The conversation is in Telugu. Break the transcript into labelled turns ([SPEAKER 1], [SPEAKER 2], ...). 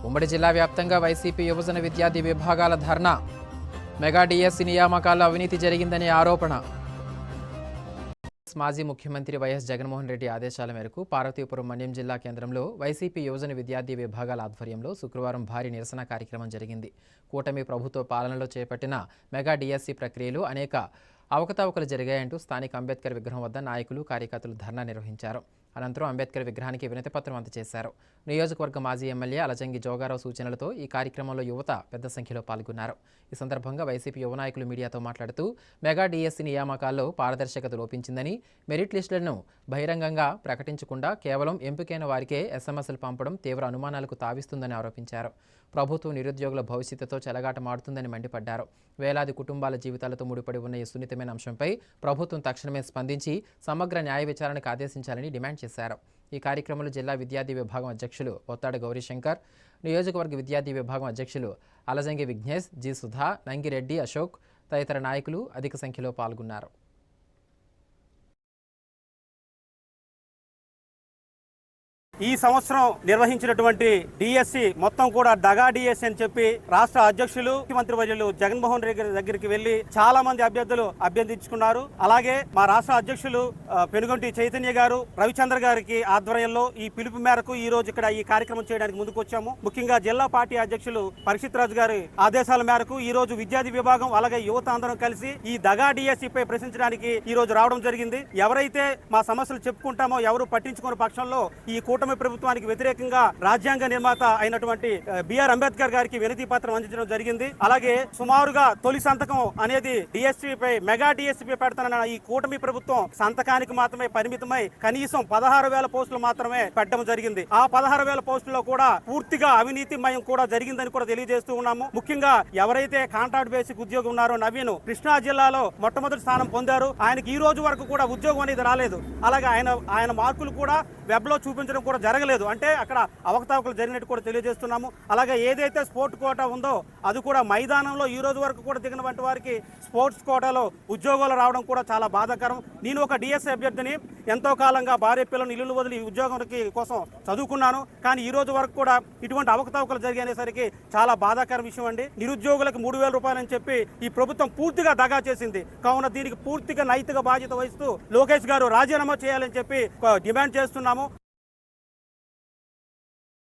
[SPEAKER 1] ఉమ్మడి జిల్లా వ్యాప్తంగా వైసీపీ యువజన విద్యార్థి విభాగాల ధర్నా. మెగా డిఎస్సి నియామకాల్లో అవినీతి జరిగిందనే ఆరోపణ. మాజీ ముఖ్యమంత్రి వైఎస్ జగన్మోహన్ రెడ్డి ఆదేశాల మేరకు పార్వతీపురం మన్యం జిల్లా కేంద్రంలో వైసీపీ యువజన విద్యార్థి విభాగాల ఆధ్వర్యంలో శుక్రవారం భారీ నిరసన కార్యక్రమం జరిగింది. కూటమి ప్రభుత్వ పాలనలో చేపట్టిన మెగా డిఎస్సి ప్రక్రియలో అనేక అవకతవకలు జరిగాయంటూ స్థానిక అంబేద్కర్ విగ్రహం వద్ద నాయకులు, కార్యకర్తలు ధర్నా నిర్వహించారు. అనంతరం అంబేద్కర్ విగ్రహానికి వినతిపత్రం అందజేశారు. నియోజకవర్గ మాజీ ఎమ్మెల్యే అలజంగి జోగారావు సూచనలతో ఈ కార్యక్రమంలో యువత పెద్ద సంఖ్యలో పాల్గొన్నారు. ఈ సందర్భంగా వైసీపీ యువ నాయకులు మీడియాతో మాట్లాడుతూ మెగా డిఎస్సి నియామకాల్లో పారదర్శకత లోపించిందని, మెరిట్ లిస్టులను బహిరంగంగా ప్రకటించకుండా కేవలం ఎంపికైన వారికే ఎస్ఎంఎస్లు పంపడం తీవ్ర అనుమానాలకు తావిస్తుందని ఆరోపించారు. ప్రభుత్వం నిరుద్యోగుల భవిష్యత్తుతో చెలగాటమాడుతుందని మండిపడ్డారు. వేలాది కుటుంబాల జీవితాలతో ముడిపడి ఉన్న ఈ సున్నితమైన అంశంపై ప్రభుత్వం తక్షణమే స్పందించి సమగ్ర న్యాయ విచారణకు ఆదేశించాలని డిమాండ్ చేశారు. ఈ కార్యక్రమంలో జిల్లా విద్యార్థి విభాగం అధ్యక్షులు పొత్తాడ గౌరీశంకర్, నియోజకవర్గ విద్యార్థి విభాగం అధ్యక్షులు అలజంగి విఘ్నేష్, జి సుధా, నంగిరెడ్డి అశోక్ తదితర నాయకులు అధిక సంఖ్యలో పాల్గొన్నారు.
[SPEAKER 2] ఈ సంవత్సరం నిర్వహించినటువంటి డిఎస్సి మొత్తం కూడా దగా డిఎస్సి అని చెప్పి రాష్ట్ర అధ్యక్షులు, ముఖ్యమంత్రి వర్యులు జగన్మోహన్ రెడ్డి దగ్గరికి వెళ్లి చాలా మంది అభ్యర్థులు అభ్యర్థించుకున్నారు. అలాగే మా రాష్ట్ర అధ్యక్షులు పెనుగొంటి చైతన్య గారు, రవిచంద్ర గారికి ఆధ్వర్యంలో ఈ పిలుపు మేరకు ఈ రోజు ఇక్కడ ఈ కార్యక్రమం చేయడానికి ముందుకు వచ్చాము. ముఖ్యంగా జిల్లా పార్టీ అధ్యక్షులు పరీక్షిత్ రాజు గారి ఆదేశాల మేరకు ఈ రోజు విద్యార్థి విభాగం అలాగే యువత అందరం కలిసి ఈ దగా డిఎస్సి పై ప్రశ్నించడానికి ఈ రోజు రావడం జరిగింది. ఎవరైతే మా సమస్యలు చెప్పుకుంటామో ఎవరు పట్టించుకున్న పక్షంలో ఈ కూటమి ప్రభుత్వానికి వ్యతిరేకంగా రాజ్యాంగ నిర్మాత అయినటువంటి బిఆర్ అంబేద్కర్ గారికి వినతి పత్రం అందించడం జరిగింది. అలాగే సుమారుగా తొలి సంతకం అనేది డిఎస్సి పై మెగా డిఎస్సి పై పెడతానన్న ఈ కూటమి ప్రభుత్వం సంతకానికి మాత్రమే పరిమితమై కనీసం 16,000 పోస్టులు మాత్రమే పెట్టడం జరిగింది. ఆ 16,000 పోస్టుల్లో కూడా పూర్తిగా అవినీతిమయం కూడా జరిగిందని కూడా తెలియజేస్తూ ఉన్నాము. ముఖ్యంగా ఎవరైతే కాంట్రాక్ట్ బేసిక్ ఉద్యోగం ఉన్నారో నవీన్ కృష్ణా జిల్లాలో మొట్టమొదటి స్థానం పొందారు. ఆయనకి ఈ రోజు వరకు కూడా ఉద్యోగం అనేది రాలేదు. అలాగే ఆయన మార్కులు కూడా వెబ్ లో చూపించడం కూడా జరగలేదు. అంటే అక్కడ అవకతవకలు జరిగినట్టు కూడా తెలియజేస్తున్నాము. అలాగే ఏదైతే స్పోర్ట్ కోటా ఉందో అది కూడా మైదానంలో ఈ రోజు వరకు కూడా దిగినటువంటి వారికి స్పోర్ట్స్ కోటాలో ఉద్యోగాలు రావడం కూడా చాలా బాధాకరం. నేను ఒక డిఎస్సి అభ్యర్థిని, ఎంతో కాలంగా భార్య పిల్లలను ఇల్లు వదిలి ఉద్యోగానికి కోసం చదువుకున్నాను. కానీ ఈ రోజు వరకు కూడా ఇటువంటి అవకతవకలు జరిగేసరికి చాలా బాధాకరం విషయం అండి. నిరుద్యోగులకు 3,000 రూపాయలు అని చెప్పి ఈ ప్రభుత్వం పూర్తిగా దగా చేసింది. కావున దీనికి పూర్తిగా నైతిక బాధ్యత వహిస్తూ లోకేష్ గారు రాజీనామా చేయాలని చెప్పి డిమాండ్ చేస్తున్నాము.